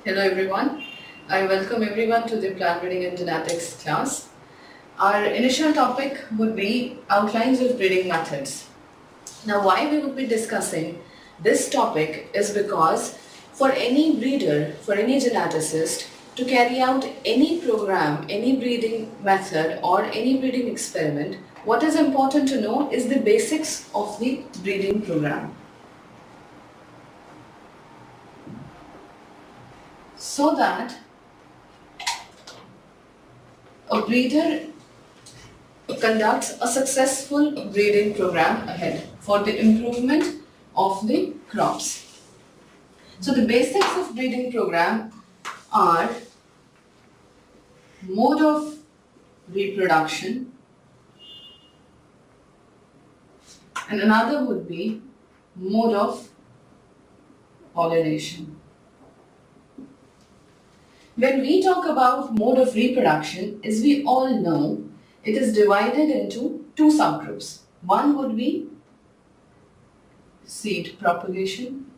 Hello everyone. I welcome everyone to the plant breeding and genetics class. Our initial topic would be outlines of breeding methods. Now why we would be discussing this topic is because for any breeder, for any geneticist to carry out any program, any breeding method or any breeding experiment, what is important to know is the basics of the breeding program. So that a breeder conducts a successful breeding program ahead for the improvement of the crops. So the basics of breeding program are mode of reproduction, and another would be mode of pollination. When we talk about mode of reproduction, as we all know, it is divided into two subgroups. One would be seed propagation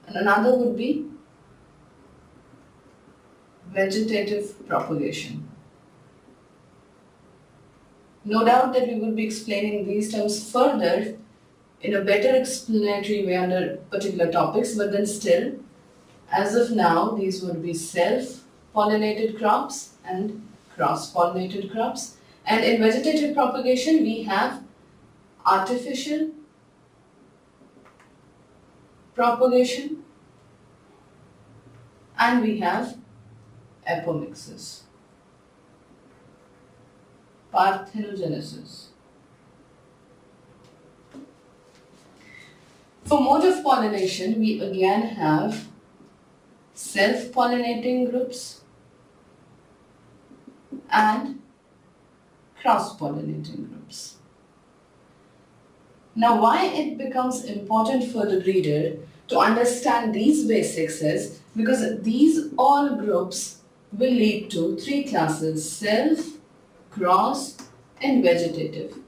and another would be vegetative propagation. No doubt that we will be explaining these terms further in a better explanatory way under particular topics, but then still, as of now, these would be self-pollinated crops and cross-pollinated crops. And in vegetative propagation, we have artificial propagation and we have apomixis, parthenogenesis. For mode of pollination, we again have self-pollinating groups and cross-pollinating groups. Now, why it becomes important for the breeder to understand these basics is because these all groups will lead to three classes: self, cross, and vegetative.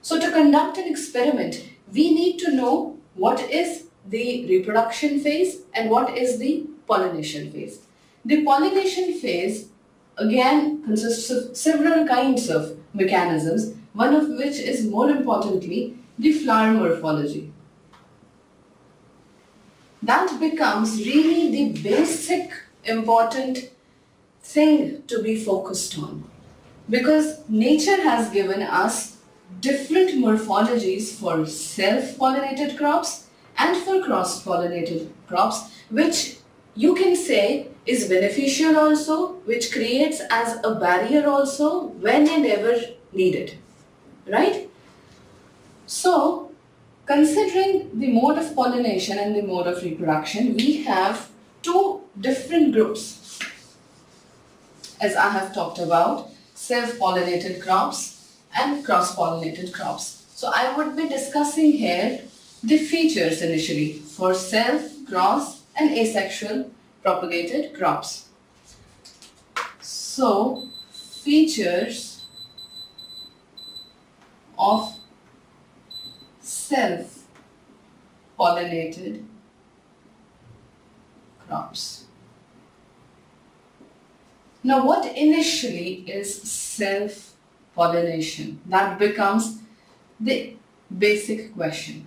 So to conduct an experiment, we need to know what is the reproduction phase and what is the pollination phase. The pollination phase again consists of several kinds of mechanisms, one of which is more importantly the flower morphology. That becomes really the basic important thing to be focused on, because nature has given us different morphologies for self-pollinated crops and for cross-pollinated crops, which you can say is beneficial also, which creates as a barrier also when and ever needed, right? So, considering the mode of pollination and the mode of reproduction, we have two different groups, as I have talked about, self-pollinated crops and cross-pollinated crops. So I would be discussing here the features initially for self, cross and asexual propagated crops. So features of self-pollinated crops. Now, what initially is self-pollination? That becomes the basic question.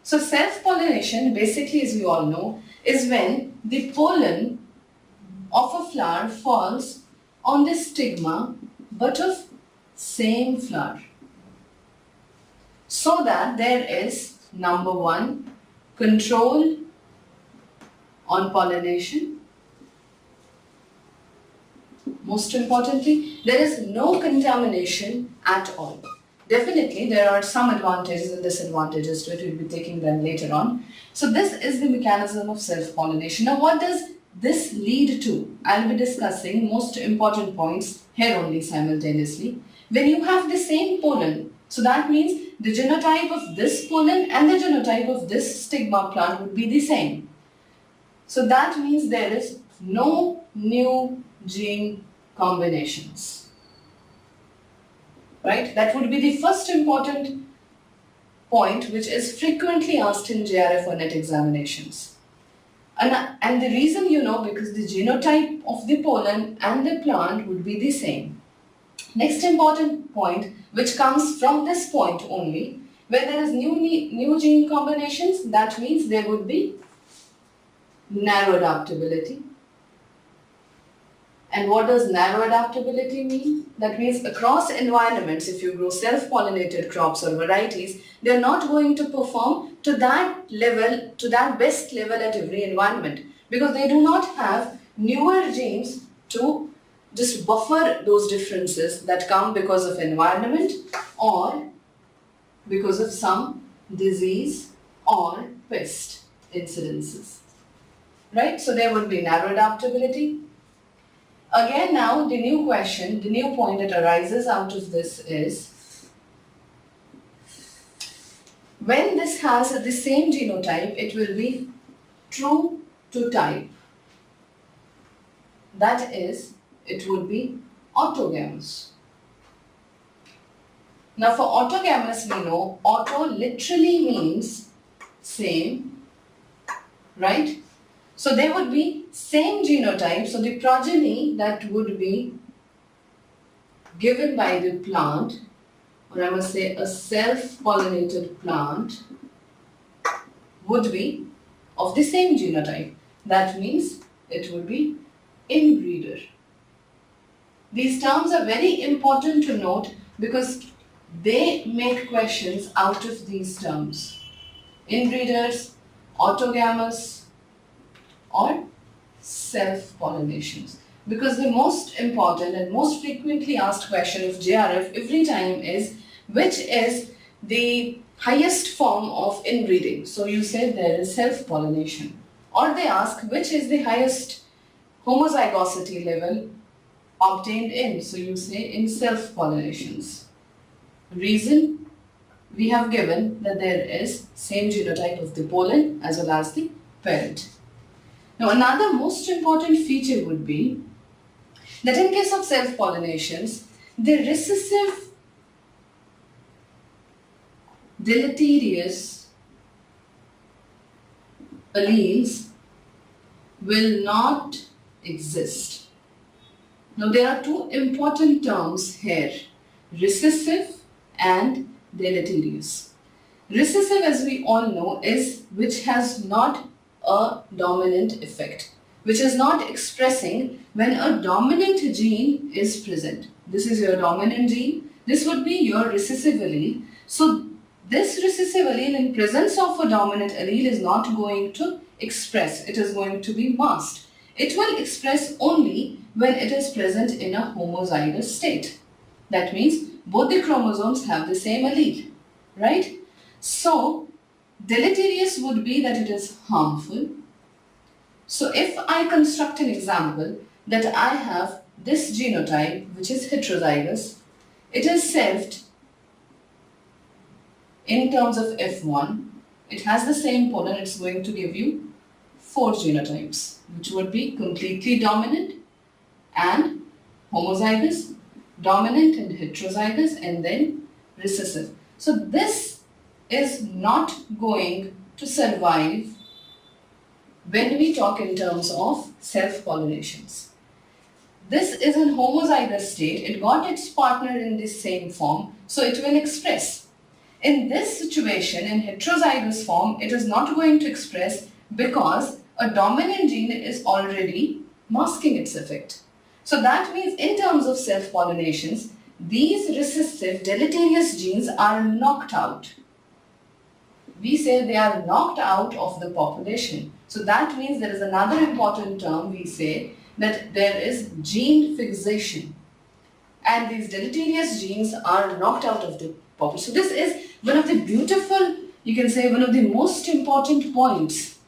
So, self-pollination, basically, as we all know, is when the pollen of a flower falls on the stigma but of same flower, so that there is, number one, control on pollination. Most importantly, there is no contamination at all. Definitely, there are some advantages and disadvantages to it. We'll be taking them later on. So this is the mechanism of self-pollination. Now, what does this lead to? I'll be discussing most important points here only simultaneously. When you have the same pollen, so that means the genotype of this pollen and the genotype of this stigma plant would be the same. So that means there is no new gene combinations, right? That would be the first important point which is frequently asked in JRF or NET examinations. And the reason because the genotype of the pollen and the plant would be the same. Next important point, which comes from this point only, where there is new gene combinations, that means there would be narrow adaptability. And what does narrow adaptability mean? That means across environments, if you grow self-pollinated crops or varieties, they are not going to perform to that level, to that best level at every environment, because they do not have newer genes to just buffer those differences that come because of environment or because of some disease or pest incidences. Right? So there would be narrow adaptability. Again, now the new question, the new point that arises out of this is, when this has the same genotype, it will be true to type. That is, it would be autogamous. Now for autogamous, we know auto literally means same, right? So there would be same genotype, so the progeny that would be given by the plant, or I must say a self-pollinated plant, would be of the same genotype. That means it would be inbreeder. These terms are very important to note because they make questions out of these terms. Inbreeders, autogamous, or self-pollinations. Because the most important and most frequently asked question of JRF every time is, which is the highest form of inbreeding? So you say there is self-pollination. Or they ask, which is the highest homozygosity level obtained in? So you say in self-pollinations. Reason, we have given that there is same genotype of the pollen as well as the parent. Now another most important feature would be that in case of self-pollinations, the recessive deleterious alleles will not exist. Now there are two important terms here, recessive and deleterious. Recessive, as we all know, is which has not a dominant effect, which is not expressing when a dominant gene is present. This is your dominant gene. This would be your recessive allele. So this recessive allele in presence of a dominant allele is not going to express. It is going to be masked. It will express only when it is present in a homozygous state. That means both the chromosomes have the same allele, right? So deleterious would be that it is harmful. So if I construct an example that I have this genotype which is heterozygous, it is selfed in terms of F1, it has the same pollen, it's going to give you 4 genotypes, which would be completely dominant and homozygous, dominant and heterozygous, and then recessive. So this is not going to survive when we talk in terms of self-pollinations. This is in homozygous state, it got its partner in this same form, so it will express. In this situation, in heterozygous form, it is not going to express because a dominant gene is already masking its effect. So that means in terms of self-pollinations, these recessive deleterious genes are knocked out. We say they are knocked out of the population. So that means there is another important term, we say that there is gene fixation. And these deleterious genes are knocked out of the population. So this is one of the beautiful, you can say one of the most important points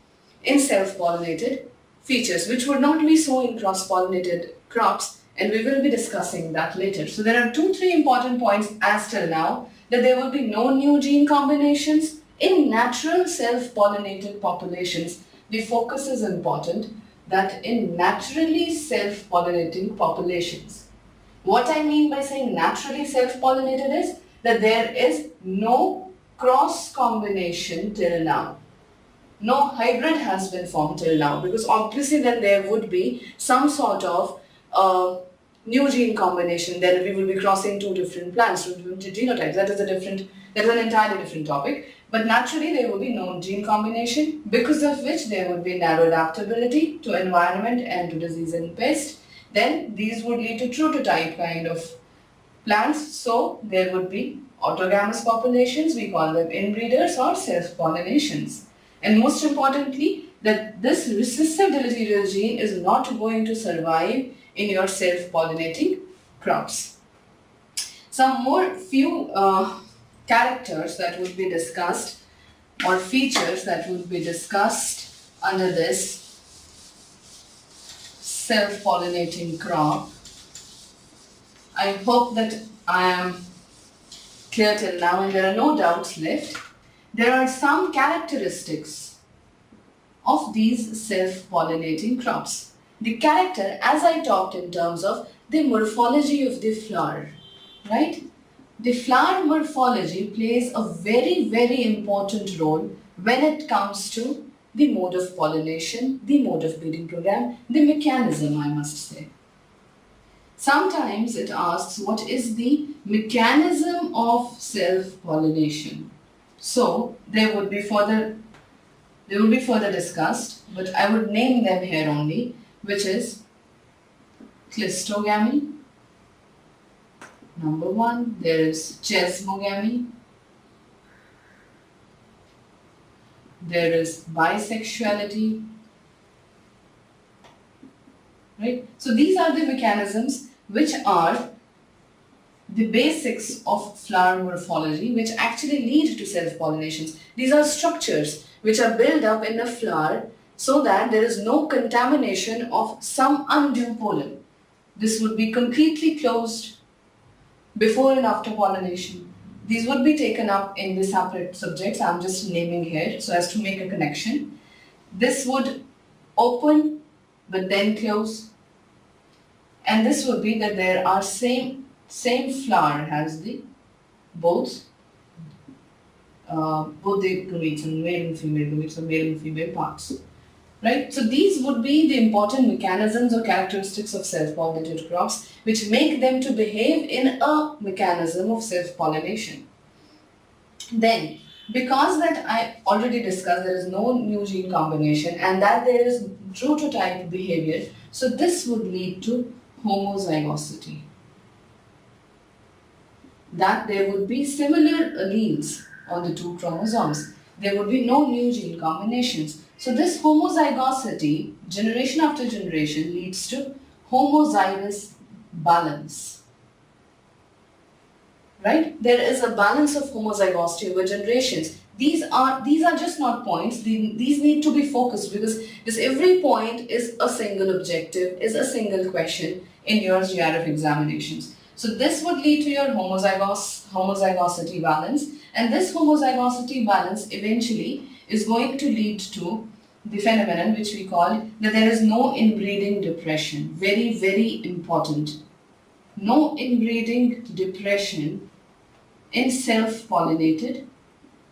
in self-pollinated features, which would not be so in cross-pollinated crops, and we will be discussing that later. So there are 2-3 important points as till now, that there will be no new gene combinations. In natural self-pollinated populations, the focus is important that in naturally self-pollinating populations. What I mean by saying naturally self-pollinated is that there is no cross-combination till now. no hybrid has been formed till now, because obviously then there would be some sort of new gene combination. Then we will be crossing two different plants, two different genotypes. That is an entirely different topic. But naturally there will be no gene combination, because of which there would be narrow adaptability to environment and to disease and pest. Then these would lead to true to type kind of plants. So there would be autogamous populations, we call them inbreeders or self-pollinations. And most importantly, that this recessive deleterious gene is not going to survive in your self-pollinating crops. Some more few characters that would be discussed, or features that would be discussed under this self-pollinating crop. I hope that I am clear till now and there are no doubts left. There are some characteristics of these self-pollinating crops. The character, as I talked in terms of the morphology of the flower, right? The flower morphology plays a very, very important role when it comes to the mode of pollination, the mode of breeding program, the mechanism, I must say. Sometimes it asks what is the mechanism of self-pollination. So they would be further discussed, but I would name them here only, which is cleistogamy. Number one, there is chesmogamy. There is bisexuality. Right? So these are the mechanisms which are the basics of flower morphology, which actually lead to self-pollinations. These are structures which are built up in the flower so that there is no contamination of some undue pollen. This would be completely closed before and after pollination. These would be taken up in the separate subjects I'm just naming here so as to make a connection. This would open but then close. And this would be that there are same flower has the both the gametes and male and female gametes or male and female parts. Right? So these would be the important mechanisms or characteristics of self-pollinated crops which make them to behave in a mechanism of self-pollination. Then, because that I already discussed, there is no new gene combination and that there is true to type behavior, so this would lead to homozygosity. That there would be similar alleles on the two chromosomes. There would be no new gene combinations. So this homozygosity, generation after generation, leads to homozygous balance. Right? There is a balance of homozygosity over generations. These are just not points. These need to be focused because every point is a single objective, is a single question in your JRF examinations. So this would lead to your homozygosity balance, and this homozygosity balance eventually is going to lead to the phenomenon which we call that there is no inbreeding depression. Very, very important. No inbreeding depression in self-pollinated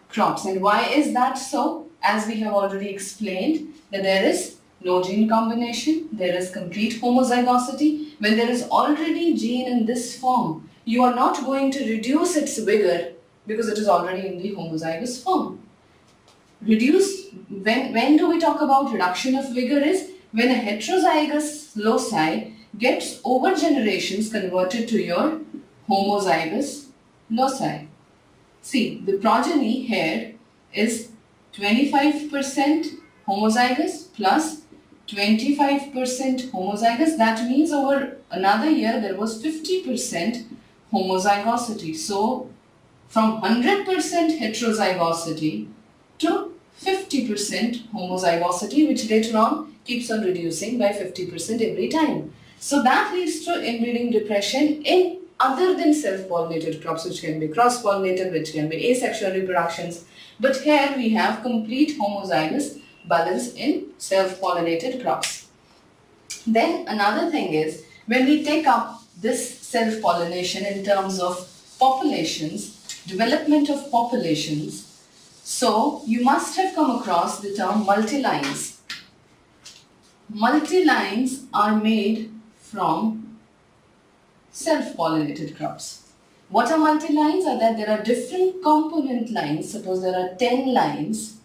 crops. And why is that so? As we have already explained, that there is no gene combination, there is complete homozygosity. When there is already gene in this form, you are not going to reduce its vigor because it is already in the homozygous form. When do we talk about reduction of vigor is when a heterozygous loci gets over generations converted to your homozygous loci. See, the progeny here is 25% homozygous plus 25% homozygous. That means over another year there was 50% homozygosity. So from 100% heterozygosity to 50% homozygosity, which later on keeps on reducing by 50% every time. So that leads to inbreeding depression in other than self-pollinated crops, which can be cross-pollinated, which can be asexual reproductions. But here we have complete homozygous balance in self-pollinated crops. Then another thing is, when we take up this self-pollination in terms of populations, development of populations, So you must have come across the term multilines. Multilines are made from self-pollinated crops. What are multilines? Are that there are different component lines. Suppose there are 10 lines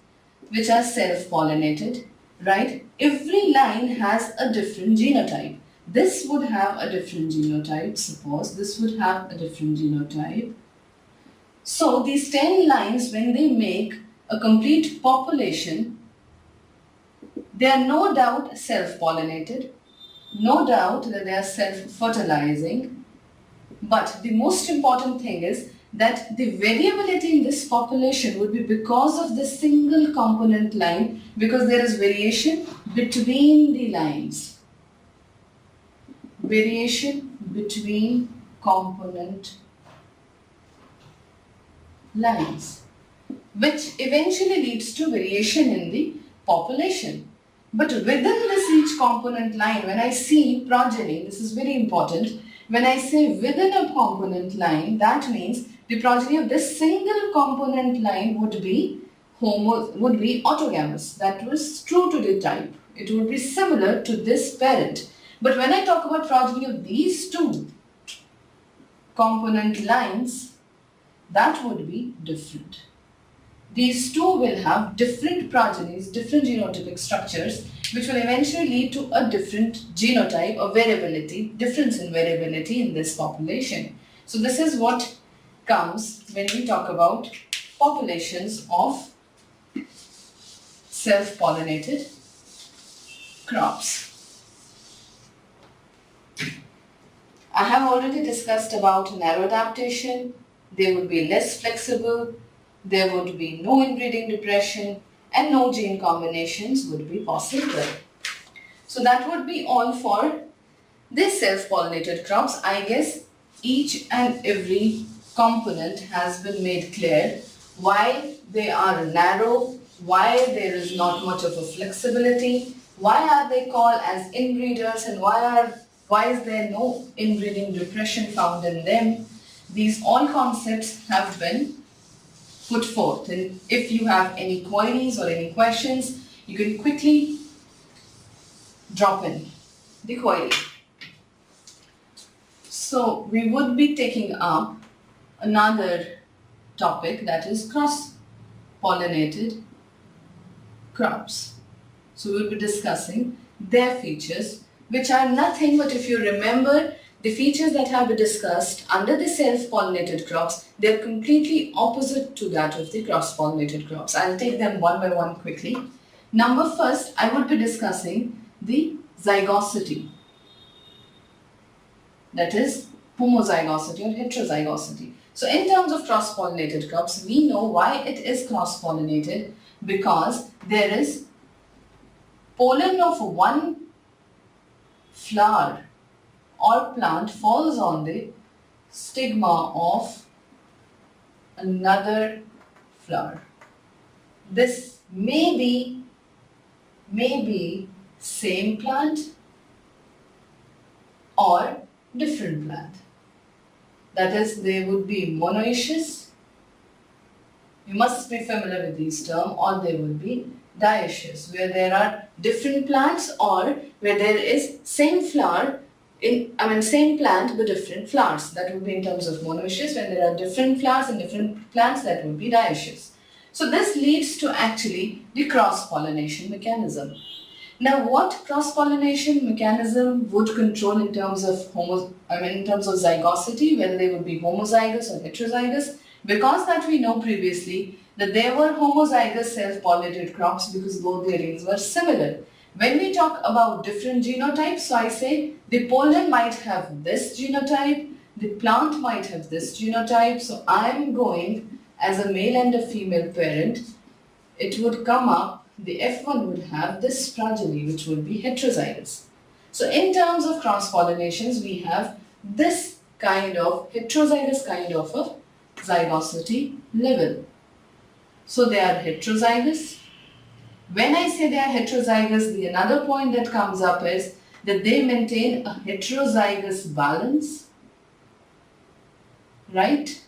which are self-pollinated, right? Every line has a different genotype. This would have a different genotype, suppose. This would have a different genotype. So these 10 lines, when they make a complete population, they are no doubt self-pollinated, no doubt that they are self-fertilizing. But the most important thing is that the variability in this population would be because of the single component line, because there is variation between the lines. Variation between component lines, which eventually leads to variation in the population. But within this each component line, when I see progeny, this is very important. When I say within a component line, that means the progeny of this single component line would be autogamous. That was true to the type. It would be similar to this parent. But when I talk about progeny of these two component lines, that would be different. These two will have different progenies, different genotypic structures, which will eventually lead to a different genotype or variability, difference in variability in this population. So this is what comes when we talk about populations of self-pollinated crops. I have already discussed about narrow adaptation. They would be less flexible, there would be no inbreeding depression, and no gene combinations would be possible. So that would be all for this self-pollinated crops. I guess each and every component has been made clear. Why they are narrow, why there is not much of a flexibility, why are they called as inbreeders, and why is there no inbreeding depression found in them. These all concepts have been put forth, and if you have any queries or any questions, you can quickly drop in the query. So we would be taking up another topic, that is cross-pollinated crops. So we will be discussing their features, which are nothing but, if you remember, the features that have been discussed under the self-pollinated crops, they are completely opposite to that of the cross-pollinated crops. I'll take them one by one quickly. Number first, I would be discussing the zygosity. That is homozygosity or heterozygosity. So in terms of cross-pollinated crops, we know why it is cross-pollinated, because there is pollen of one flower or plant falls on the stigma of another flower. This may be same plant or different plant. That is, they would be monoecious. You must be familiar with these terms, or they would be dioecious, where there are different plants, or where there is same flower same plant but different flowers. That would be in terms of monoecious. When there are different flowers and different plants, that would be dioecious. So this leads to actually the cross-pollination mechanism. Now, what cross-pollination mechanism would control in terms of zygosity, whether they would be homozygous or heterozygous? Because that we know previously that there were homozygous self-pollinated crops because both the alleles were similar. When we talk about different genotypes, so I say the pollen might have this genotype, the plant might have this genotype. So I am going as a male and a female parent, it would come up, the F1 would have this progeny which would be heterozygous. So in terms of cross-pollinations, we have this kind of heterozygous kind of a zygosity level. So they are heterozygous. When I say they are heterozygous, the another point that comes up is that they maintain a heterozygous balance, right?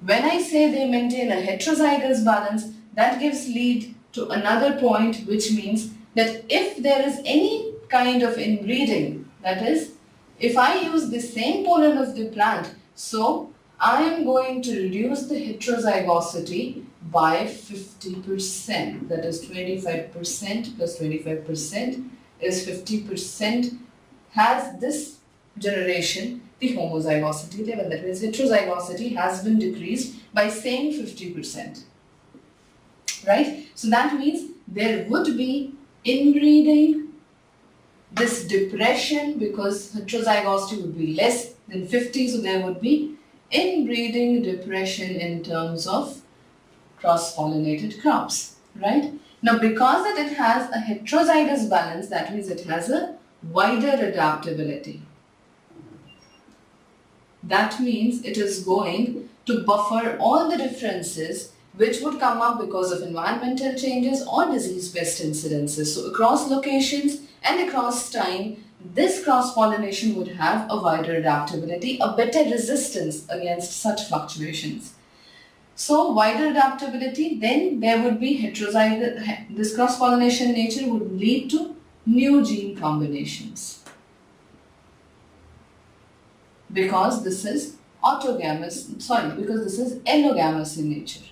When I say they maintain a heterozygous balance, that gives lead to another point, which means that if there is any kind of inbreeding, that is, if I use the same pollen of the plant, so I am going to reduce the heterozygosity by 50%, that is 25% plus 25% is 50%, has this generation the homozygosity level, that means heterozygosity has been decreased by same 50%, right? So that means there would be inbreeding, this depression, because heterozygosity would be less than 50, so there would be inbreeding depression in terms of cross-pollinated crops, right? Now, because it has a heterozygous balance, that means it has a wider adaptability. That means it is going to buffer all the differences which would come up because of environmental changes or disease pest incidences. So across locations and across time, this cross-pollination would have a wider adaptability, a better resistance against such fluctuations. So wider adaptability, then there would be heterozygous, this cross-pollination nature would lead to new gene combinations, because this is because this is allogamous in nature.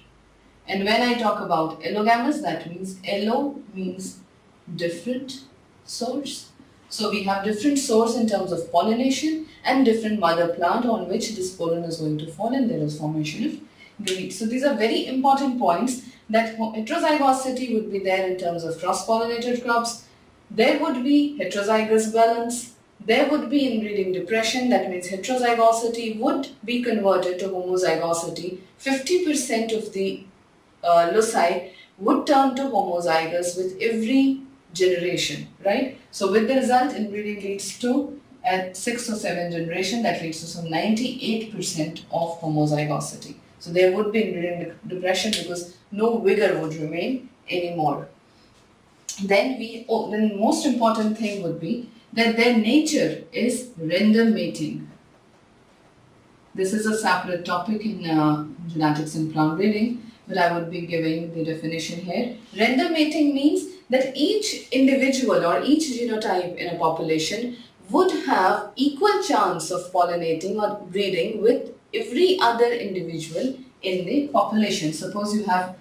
And when I talk about allogamous, that means allo means different source. So we have different source in terms of pollination and different mother plant on which this pollen is going to fall, and there is formation of gametes. So these are very important points, that heterozygosity would be there in terms of cross-pollinated crops. There would be heterozygous balance. There would be inbreeding depression, that means heterozygosity would be converted to homozygosity. 50% of the loci would turn to homozygous with every generation, right? So with the result, inbreeding leads to at 6 or 7 generation, that leads to some 98% of homozygosity. So there would be inbreeding depression because no vigor would remain anymore. Then the most important thing would be that their nature is random mating. This is a separate topic in genetics and plant breeding, but I would be giving the definition here. Random mating means that each individual or each genotype in a population would have equal chance of pollinating or breeding with every other individual in the population. Suppose you have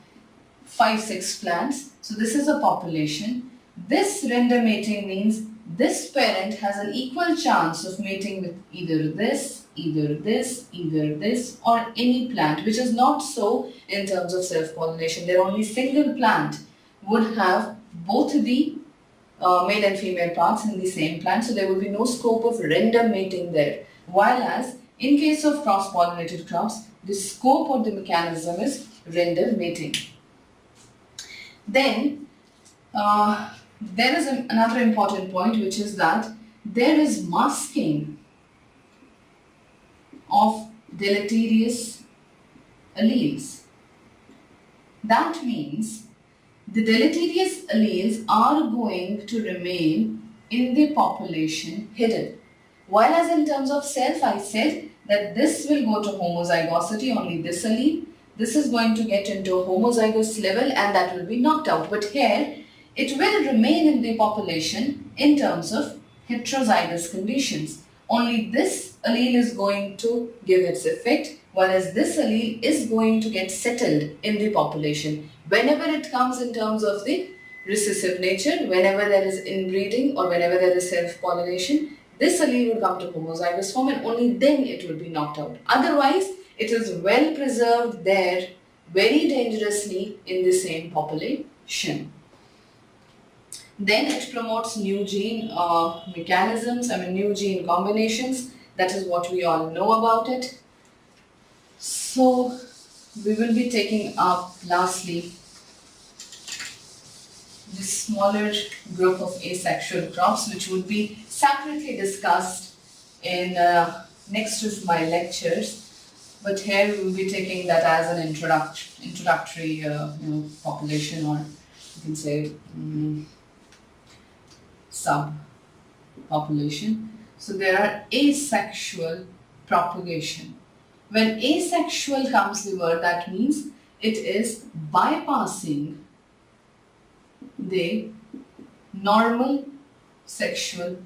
5-6 plants, so this is a population. This random mating means this parent has an equal chance of mating with either this, either this, either this, or any plant, which is not so in terms of self-pollination. There only single plant would have both the male and female parts in the same plant, so there would be no scope of random mating there. While as in case of cross-pollinated crops, the scope or the mechanism is random mating. Then there is another important point, which is that there is masking of deleterious alleles. That means the deleterious alleles are going to remain in the population hidden. While as in terms of self, I said that this will go to homozygosity, only this allele. This is going to get into a homozygous level and that will be knocked out. But here, it will remain in the population in terms of heterozygous conditions. Only this allele is going to give its effect, whereas this allele is going to get settled in the population. Whenever it comes in terms of the recessive nature, whenever there is inbreeding or whenever there is self-pollination, this allele will come to homozygous form and only then it will be knocked out. Otherwise, it is well preserved there very dangerously in the same population. Then it promotes new gene mechanisms, new gene combinations. That is what we all know about it. So we will be taking up lastly the smaller group of asexual crops, which would be separately discussed in next of my lectures. But here we will be taking that as an introductory population, or you can say sub-population. So there are asexual propagation. When asexual comes the word, that means it is bypassing the normal sexual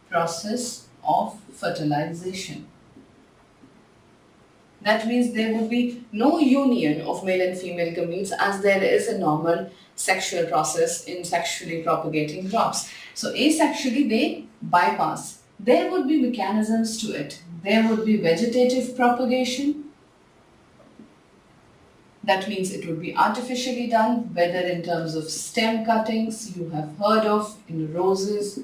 process of fertilization. That means there would be no union of male and female gametes as there is a normal sexual process in sexually propagating crops. So asexually they bypass. There would be mechanisms to it. There would be vegetative propagation. That means it would be artificially done, whether in terms of stem cuttings you have heard of in roses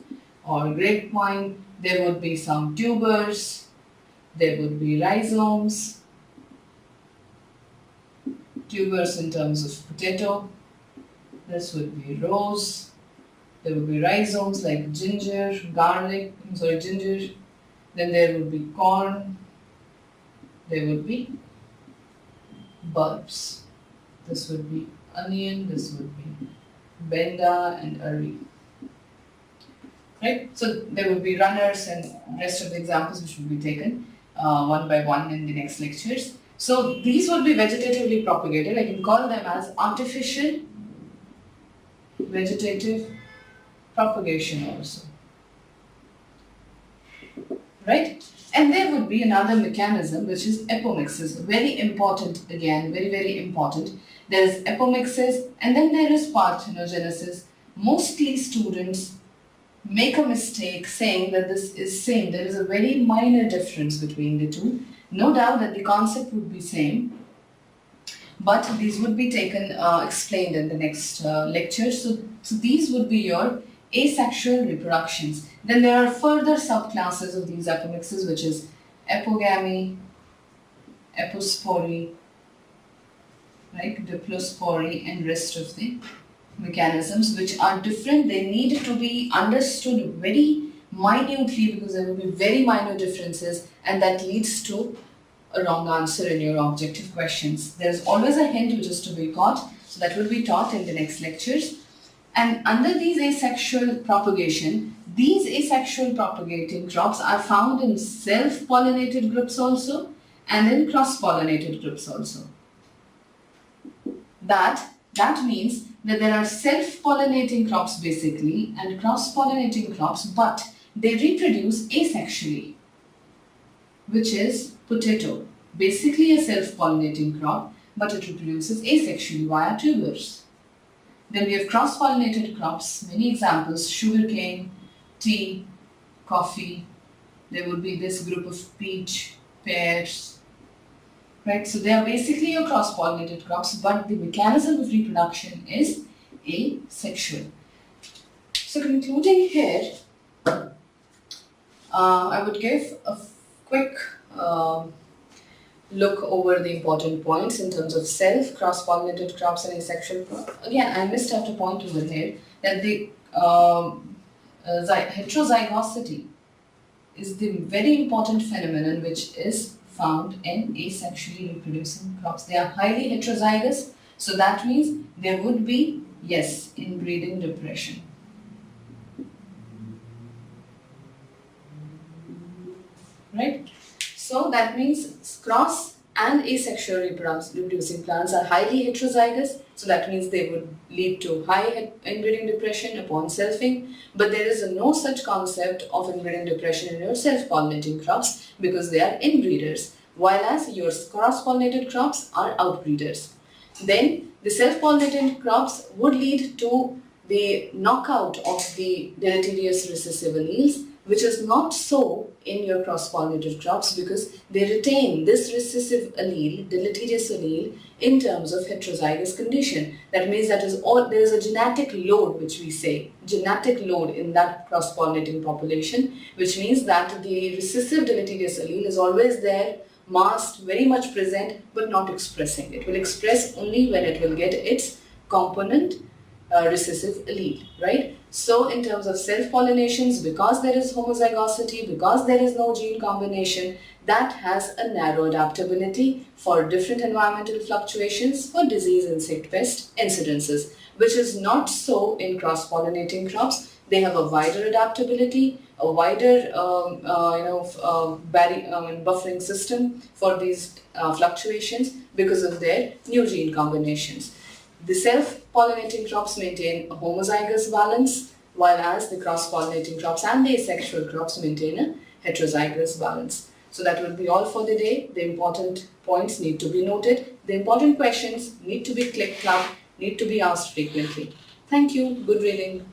or grapevine. There would be some tubers. There would be rhizomes. Tubers in terms of potato. This would be rose. There would be rhizomes like ginger. Then there would be corn. There would be bulbs. This would be onion. This would be benda and arri. Right? So there would be runners and rest of the examples which will be taken one by one in the next lectures. So these would be vegetatively propagated. I can call them as artificial vegetative propagation also. Right? And there would be another mechanism which is apomixis. Very important again, very, very important. There is apomixis and then there is parthenogenesis. Mostly students make a mistake saying that this is same. There is a very minor difference between the two. No doubt that the concept would be same, but these would be taken, explained in the next lecture. So these would be your asexual reproductions. Then there are further subclasses of these apomixes, which is apogamy, apospory, right, diplospory, and rest of the mechanisms which are different. They need to be understood very minutely because there will be very minor differences, and that leads to a wrong answer in your objective questions. There is always a hint which is to be caught, so that will be taught in the next lectures. And under these asexual propagation, these asexual propagating crops are found in self-pollinated groups also and in cross-pollinated groups also. That means that there are self-pollinating crops basically and cross-pollinating crops, but they reproduce asexually, which is potato. Basically a self-pollinating crop, but it reproduces asexually via tubers. Then we have cross-pollinated crops, many examples, sugarcane, tea, coffee. There would be this group of peach, pears, right? So they are basically your cross-pollinated crops, but the mechanism of reproduction is asexual. So concluding here, I would give a quick look over the important points in terms of self, cross-pollinated crops and asexual crops. Again, I missed out a point over here that the heterozygosity is the very important phenomenon which is found in asexually reproducing crops. They are highly heterozygous, so that means there would be, yes, inbreeding depression. Right? So that means cross and asexual reproducing plants are highly heterozygous, so that means they would lead to high inbreeding depression upon selfing, but there is no such concept of inbreeding depression in your self-pollinating crops because they are inbreeders, while as your cross-pollinated crops are outbreeders. Then the self-pollinated crops would lead to the knockout of the deleterious recessive alleles, which is not so in your cross-pollinated crops because they retain this recessive allele, deleterious allele, in terms of heterozygous condition. That means that there is a genetic load, which we say, genetic load in that cross-pollinating population, which means that the recessive deleterious allele is always there, masked, very much present, but not expressing. It will express only when it will get its component recessive allele, right? So in terms of self-pollinations, because there is homozygosity, because there is no gene combination, that has a narrow adaptability for different environmental fluctuations for disease, insect, pest incidences, which is not so in cross-pollinating crops. They have a wider adaptability, a wider buffering system for these fluctuations because of their new gene combinations. The self-pollinating crops maintain a homozygous balance, while as the cross-pollinating crops and the asexual crops maintain a heterozygous balance. So that will be all for the day. The important points need to be noted. The important questions need to be clicked up, need to be asked frequently. Thank you. Good reading.